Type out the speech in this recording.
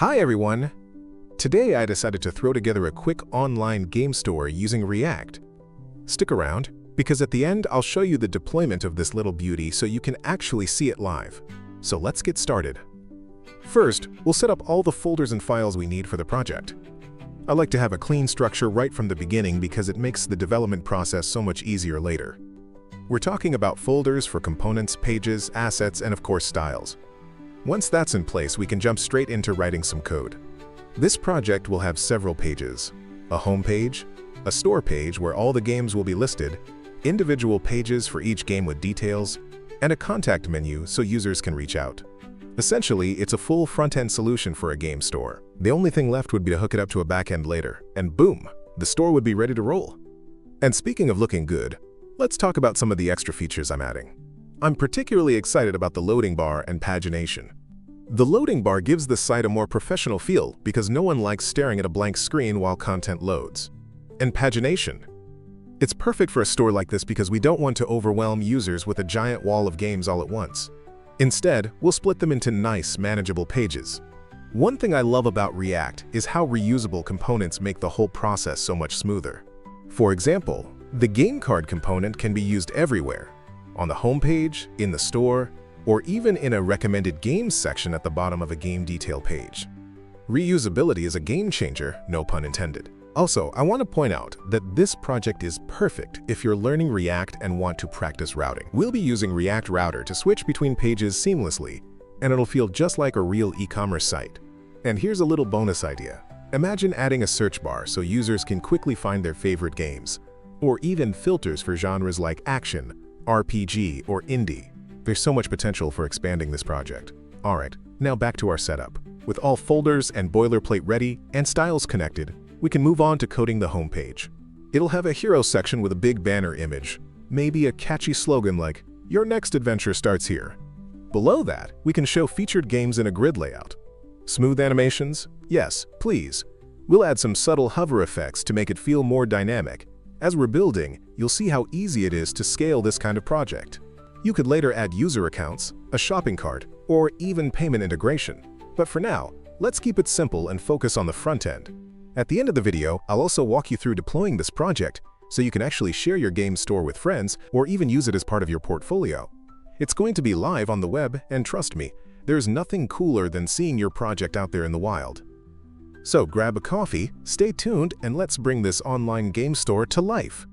Hi everyone! Today I decided to throw together a quick online game store using React. Stick around, because at the end I'll show you the deployment of this little beauty so you can actually see it live. So let's get started. First, we'll set up all the folders and files we need for the project. I like to have a clean structure right from the beginning because it makes the development process so much easier later. We're talking about folders for components, pages, assets, and of course styles. Once that's in place, we can jump straight into writing some code. This project will have several pages: a home page, a store page where all the games will be listed, individual pages for each game with details, and a contact menu so users can reach out. Essentially, it's a full front-end solution for a game store. The only thing left would be to hook it up to a back-end later, and boom, the store would be ready to roll. And speaking of looking good, let's talk about some of the extra features I'm adding. I'm particularly excited about the loading bar and pagination. The loading bar gives the site a more professional feel because no one likes staring at a blank screen while content loads. And pagination. It's perfect for a store like this because we don't want to overwhelm users with a giant wall of games all at once. Instead, we'll split them into nice, manageable pages. One thing I love about React is how reusable components make the whole process so much smoother. For example, the game card component can be used everywhere, on the home page, in the store, or even in a recommended games section at the bottom of a game detail page. Reusability is a game changer, no pun intended. Also, I want to point out that this project is perfect if you're learning React and want to practice routing. We'll be using React Router to switch between pages seamlessly, and it'll feel just like a real e-commerce site. And here's a little bonus idea. Imagine adding a search bar so users can quickly find their favorite games, or even filters for genres like action, RPG, or indie. There's so much potential for expanding this project. Alright, now back to our setup. With all folders and boilerplate ready and styles connected, we can move on to coding the homepage. It'll have a hero section with a big banner image, maybe a catchy slogan like, "Your next adventure starts here." Below that, we can show featured games in a grid layout. Smooth animations? Yes, please. We'll add some subtle hover effects to make it feel more dynamic. As we're building, you'll see how easy it is to scale this kind of project. You could later add user accounts, a shopping cart, or even payment integration. But for now, let's keep it simple and focus on the front end. At the end of the video, I'll also walk you through deploying this project so you can actually share your game store with friends or even use it as part of your portfolio. It's going to be live on the web, and trust me, there's nothing cooler than seeing your project out there in the wild. So grab a coffee, stay tuned, and let's bring this online game store to life.